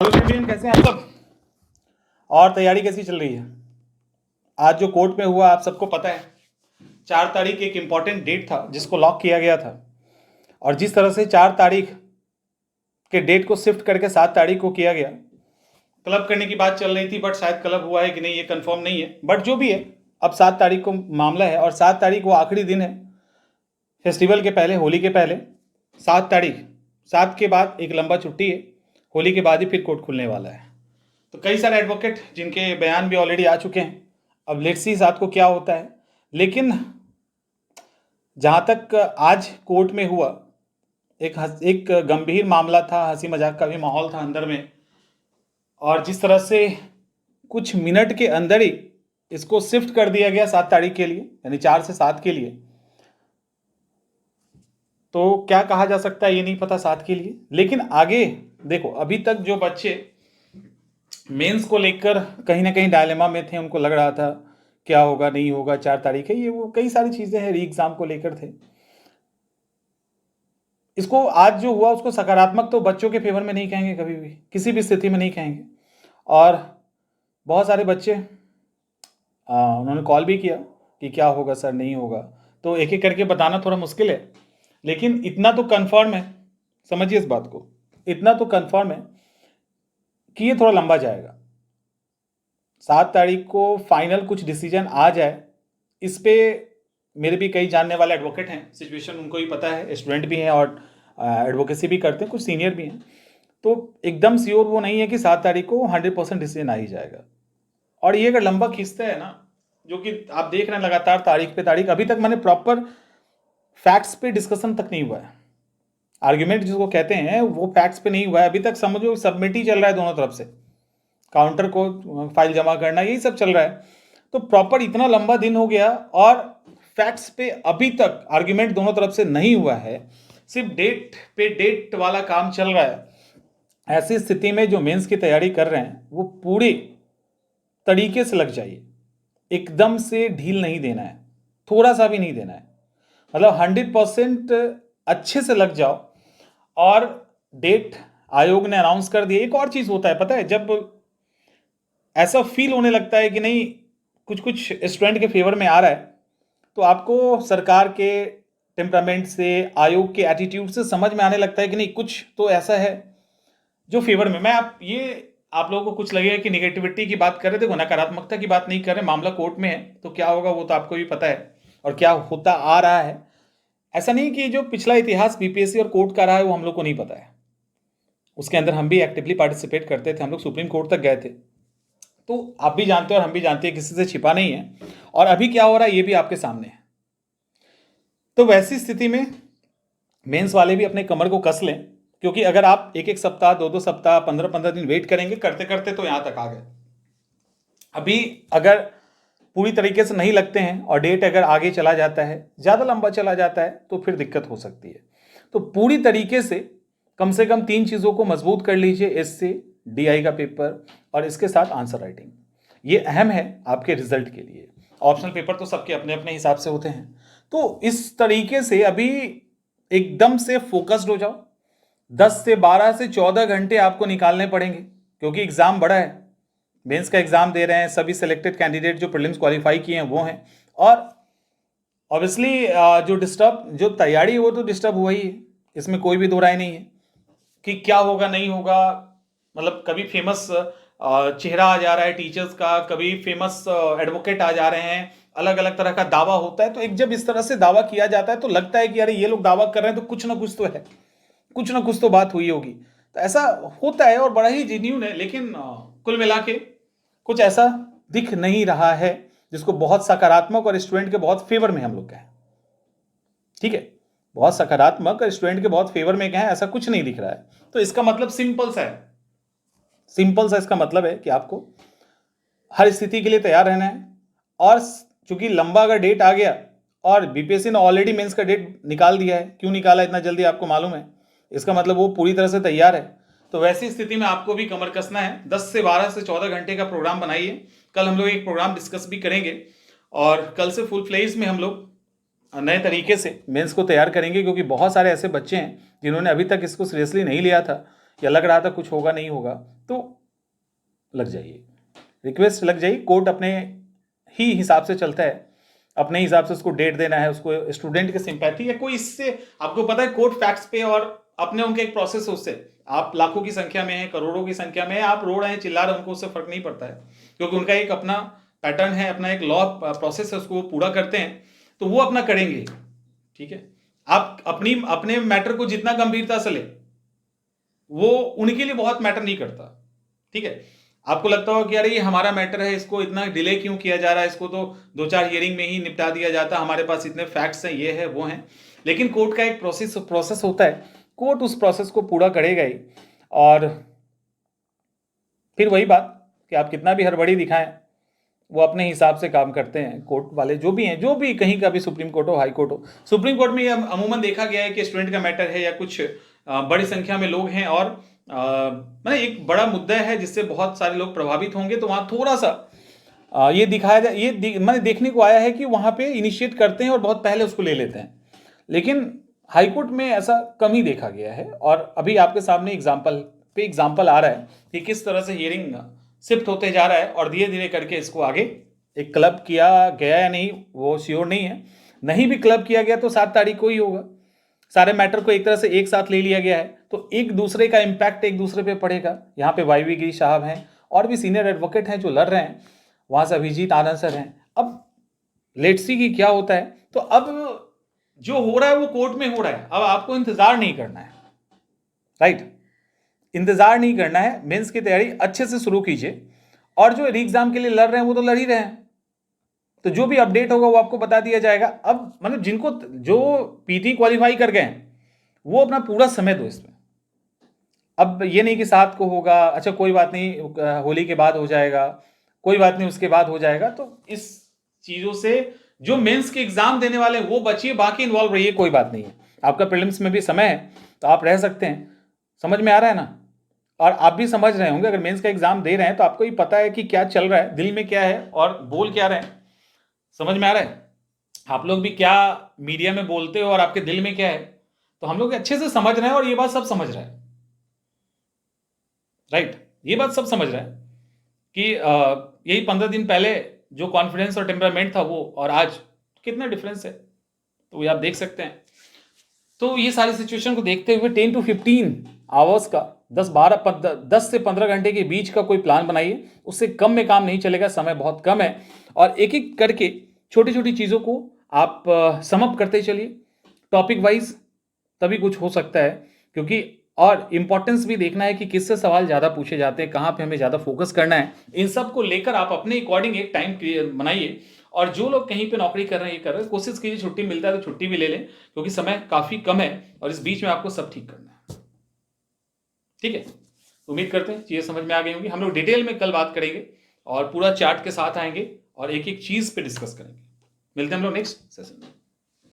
Hello champion, कैसे हैं आप सब? और तैयारी कैसी चल रही है? आज जो कोर्ट में हुआ आप सबको पता है। 4 तारीख एक इम्पॉर्टेंट डेट था जिसको लॉक किया गया था, और जिस तरह से 4 तारीख के डेट को शिफ्ट करके 7 तारीख को किया गया, क्लब करने की बात चल रही थी, बट शायद क्लब हुआ है कि नहीं ये कंफर्म नहीं है। बट जो भी है, अब 7 तारीख को मामला है, और 7 तारीख वो आखिरी दिन है फेस्टिवल के पहले, होली के पहले। 7 तारीख, 7 के बाद एक लंबा छुट्टी है, होली के बाद ही फिर कोर्ट खुलने वाला है। तो कई सारे एडवोकेट जिनके बयान भी ऑलरेडी आ चुके हैं। अब लेट्स सी 7 को क्या होता है। लेकिन जहाँ तक आज कोर्ट में हुआ, एक गंभीर मामला था, हंसी मजाक का भी माहौल था अंदर में, और जिस तरह से कुछ मिनट के अंदर ही इसको शिफ्ट कर दिया गया 7 तारीख के लिए, यानी 4 से 7 के लिए। तो क्या कहा जा सकता है ये नहीं पता 7 के लिए। लेकिन आगे देखो, अभी तक जो बच्चे मेंस को लेकर कहीं ना कहीं डायलेमा में थे, उनको लग रहा था क्या होगा नहीं होगा, 4 तारीख है, ये वो कई सारी चीज़ें हैं, री एग्ज़ाम को लेकर थे। इसको आज जो हुआ उसको सकारात्मक तो बच्चों के फेवर में नहीं कहेंगे, कभी भी किसी भी स्थिति में नहीं कहेंगे। और बहुत सारे बच्चे उन्होंने कॉल भी किया कि क्या होगा सर, नहीं होगा। तो एक एक करके बताना थोड़ा मुश्किल है, लेकिन इतना तो कन्फर्म है, समझिए इस बात को, इतना तो कन्फर्म है कि ये थोड़ा लंबा जाएगा। 7 तारीख को फाइनल कुछ डिसीजन आ जाए इस पे, मेरे भी कई जानने वाले एडवोकेट हैं, सिचुएशन उनको ही पता है, स्टूडेंट भी हैं और एडवोकेसी भी करते हैं, कुछ सीनियर भी हैं। तो एकदम श्योर वो नहीं है कि 7 तारीख को 100% डिसीजन आ ही जाएगा। और ये अगर लंबा खींचता है ना, जो कि आप देख रहे हैं लगातार तारीख पे तारीख, अभी तक मैंने प्रॉपर फैक्ट्स पे डिस्कशन तक नहीं हुआ है। आर्ग्यूमेंट जिसको कहते हैं वो फैक्ट्स पे नहीं हुआ है अभी तक, समझो सबमिट ही चल रहा है दोनों तरफ से, काउंटर को फाइल जमा करना, यही सब चल रहा है। तो प्रॉपर इतना लंबा दिन हो गया और फैक्ट्स पे अभी तक आर्ग्यूमेंट दोनों तरफ से नहीं हुआ है, सिर्फ डेट पे डेट वाला काम चल रहा है। ऐसी स्थिति में जो मेंस की तैयारी कर रहे हैं वो पूरे तरीके से लग जाइए, एकदम से ढील नहीं देना है, थोड़ा सा भी नहीं देना है, मतलब 100% अच्छे से लग जाओ। और डेट आयोग ने अनाउंस कर दिया। एक और चीज़ होता है पता है, जब ऐसा फील होने लगता है कि नहीं कुछ कुछ स्टूडेंट के फेवर में आ रहा है, तो आपको सरकार के टेम्परामेंट से, आयोग के एटीट्यूड से समझ में आने लगता है कि नहीं कुछ तो ऐसा है जो फेवर में। मैं आप लोगों को कुछ लगेगा कि निगेटिविटी की बात कर रहे, देखो नकारात्मकता की बात नहीं कर रहे, मामला कोर्ट में है तो क्या होगा वो तो आपको भी पता है, और क्या होता आ रहा है। ऐसा नहीं कि जो पिछला इतिहास बीपीएससी और कोर्ट का रहा है वो हम लोग को नहीं पता है, उसके अंदर हम भी एक्टिवली पार्टिसिपेट करते थे, हम लोग सुप्रीम कोर्ट तक गए थे। तो आप भी जानते हैं और हम भी जानते हैं, किसी से छिपा नहीं है। और अभी क्या हो रहा है ये भी आपके सामने है। तो वैसी स्थिति में मेंस वाले भी अपने कमर को कस लें, क्योंकि अगर आप एक एक सप्ताह, 2-2 सप्ताह, 15-15 दिन वेट करेंगे करते करते तो यहाँ तक आ गए। अभी अगर पूरी तरीके से नहीं लगते हैं और डेट अगर आगे चला जाता है, ज़्यादा लंबा चला जाता है, तो फिर दिक्कत हो सकती है। तो पूरी तरीके से कम 3 चीज़ों को मजबूत कर लीजिए, एससे डीआई का पेपर और इसके साथ आंसर राइटिंग। ये अहम है आपके रिजल्ट के लिए। ऑप्शनल पेपर तो सबके अपने अपने हिसाब से होते हैं। तो इस तरीके से अभी एकदम से फोकस्ड हो जाओ। 10 से 12 से 14 घंटे आपको निकालने पड़ेंगे, क्योंकि एग्ज़ाम बड़ा है। मेंस का एग्ज़ाम दे रहे हैं सभी सेलेक्टेड कैंडिडेट जो प्रीलिम्स क्वालिफाई किए हैं वो हैं। और ऑब्वियसली जो तैयारी है वो तो डिस्टर्ब हुआ ही है, इसमें कोई भी दो राय नहीं है कि क्या होगा नहीं होगा। मतलब कभी फेमस चेहरा आ जा रहा है टीचर्स का, कभी फेमस एडवोकेट आ जा रहे हैं, अलग अलग तरह का दावा होता है। तो एक जब इस तरह से दावा किया जाता है तो लगता है कि अरे ये लोग दावा कर रहे हैं तो कुछ ना कुछ तो है, कुछ ना कुछ तो बात हुई होगी। तो ऐसा होता है और बड़ा ही जेन्यून है, लेकिन कुल मिला के कुछ ऐसा दिख नहीं रहा है जिसको बहुत सकारात्मक और स्टूडेंट के बहुत फेवर में हम लोग कहें। ठीक है, बहुत सकारात्मक और स्टूडेंट के बहुत फेवर में कहें, ऐसा कुछ नहीं दिख रहा है। तो इसका मतलब सिंपल सा है, सिंपल सा इसका मतलब है कि आपको हर स्थिति के लिए तैयार रहना है। और चूंकि लंबा अगर डेट आ गया, और बीपीएससी ने ऑलरेडी मेंस का डेट निकाल दिया है, क्यों निकाला इतना जल्दी आपको मालूम है, इसका मतलब वो पूरी तरह से तैयार है। तो वैसी स्थिति में आपको भी कमर कसना है। 10 से 12 से 14 घंटे का प्रोग्राम बनाइए। कल हम लोग एक प्रोग्राम डिस्कस भी करेंगे, और कल से फुल फ्लेज में हम लोग नए तरीके से मेंस को तैयार करेंगे, क्योंकि बहुत सारे ऐसे बच्चे हैं जिन्होंने अभी तक इसको सीरियसली नहीं लिया था। या लग रहा था कुछ होगा नहीं होगा, तो लग जाइए, रिक्वेस्ट लग जाइए। कोर्ट अपने ही हिसाब से चलता है, अपने हिसाब से उसको डेट देना है, उसको स्टूडेंट की सिंपैथी या कोई इससे, आपको पता है कोर्ट फैक्ट्स पे और अपने उनके एक प्रोसेस है, उससे आप लाखों की संख्या में है, करोड़ों की संख्या में है, आप रो रहे हैं, चिल्ला रहे हैं, उनको उससे फर्क नहीं पड़ता है, क्योंकि उनका एक अपना पैटर्न है, अपना एक लॉ प्रोसेस है, उसको वो पूरा करते हैं, तो वो अपना करेंगे। ठीक है, आप अपने मैटर को जितना गंभीरता से ले, वो उनके लिए बहुत मैटर नहीं करता। ठीक है, आपको लगता हो कि यार ये हमारा मैटर है, इसको इतना डिले क्यों किया जा रहा है, इसको तो 2-4 हियरिंग में ही निपटा दिया जाता, हमारे पास इतने फैक्ट्स हैं, ये है वो हैं। लेकिन कोर्ट का एक प्रोसेस होता है, कोर्ट उस प्रोसेस को पूरा करेगा ही। और फिर वही बात कि आप कितना भी हड़बड़ी दिखाएं, वो अपने हिसाब से काम करते हैं कोर्ट वाले, जो भी हैं, जो भी कहीं का भी सुप्रीम कोर्ट हो, हाई कोर्ट हो। सुप्रीम कोर्ट में ये अमूमन देखा गया है कि स्टूडेंट का मैटर है या कुछ बड़ी संख्या में लोग हैं और मतलब एक बड़ा मुद्दा है जिससे बहुत सारे लोग प्रभावित होंगे, तो वहाँ थोड़ा सा ये दिखाया जाए, मैंने देखने को आया है कि वहाँ पे इनिशिएट करते हैं और बहुत पहले उसको ले लेते हैं। लेकिन हाईकोर्ट में ऐसा कम ही देखा गया है। और अभी आपके सामने एग्जाम्पल आ रहा है कि किस तरह से हियरिंग शिफ्ट होते जा रहा है, और धीरे धीरे करके इसको आगे एक क्लब किया गया या नहीं वो श्योर नहीं है। नहीं भी क्लब किया गया तो 7 तारीख को ही होगा। सारे मैटर को एक तरह से एक साथ ले लिया गया है, तो एक दूसरे का इम्पैक्ट एक दूसरे पे पड़ेगा। यहाँ पे वाई वी गिरी साहब हैं और भी सीनियर एडवोकेट हैं जो लड़ रहे हैं, वहाँ से अभिजीत आनंद सर हैं। अब लेट्स सी कि क्या होता है। तो अब जो हो रहा है वो कोर्ट में हो रहा है, अब आपको इंतजार नहीं करना है, राइट? इंतजार नहीं करना है, मेंस की तैयारी अच्छे से शुरू कीजिए। और जो री एग्जाम के लिए लड़ रहे हैं वो तो लड़ ही रहे हैं, तो जो भी अपडेट होगा वो आपको बता दिया जाएगा। अब मतलब जिनको जो पीटी क्वालिफाई कर गए हैं वो अपना पूरा समय दो इसमें। अब ये नहीं कि 7 को होगा, अच्छा कोई बात नहीं, होली के बाद हो जाएगा, कोई बात नहीं उसके बाद हो जाएगा। तो इस चीज़ों से जो मेंस के एग्जाम देने वाले हैं वो बचिए, बाकी इन्वॉल्व रहिए, कोई बात नहीं है। आपका प्रीलिम्स में भी समय है तो आप रह सकते हैं। समझ में आ रहा है ना? और आप भी समझ रहे होंगे, अगर मेंस का एग्जाम दे रहे हैं तो आपको ही पता है कि क्या चल रहा है, दिल में क्या है और बोल क्या रहे हैं। समझ में आ रहा है? आप लोग भी क्या मीडिया में बोलते हो और आपके दिल में क्या है, तो हम लोग अच्छे से समझ रहे हैं और ये बात सब समझ रहे हैं, राइट? ये बात सब समझ रहे हैं कि यही 15 दिन पहले जो कॉन्फिडेंस और टेम्परामेंट था वो और आज कितना डिफरेंस है, तो ये आप देख सकते हैं। तो ये सारी सिचुएशन को देखते हुए 10 to 15 आवर्स का 10 से 15 घंटे के बीच का कोई प्लान बनाइए। उससे कम में काम नहीं चलेगा, समय बहुत कम है। और एक एक करके छोटी छोटी चीज़ों को आप समअप करते चलिए टॉपिक वाइज, तभी कुछ हो सकता है। क्योंकि और इम्पोर्टेंस भी देखना है कि किससे सवाल ज़्यादा पूछे जाते हैं, कहाँ पे हमें ज़्यादा फोकस करना है। इन सब को लेकर आप अपने अकॉर्डिंग एक टाइम बनाइए। और जो लोग कहीं पे नौकरी कर रहे हैं, ये कर रहे हैं, कोशिश कीजिए छुट्टी मिलता है तो छुट्टी भी ले लें, क्योंकि समय काफ़ी कम है और इस बीच में आपको सब ठीक करना है। ठीक है, उम्मीद करते हैं चीज़ें समझ में आ गई होंगी। हम लोग डिटेल में कल बात करेंगे और पूरा चार्ट के साथ आएंगे और एक एक चीज़ पे डिस्कस करेंगे। मिलते हैं हम लोग नेक्स्ट सेशन में।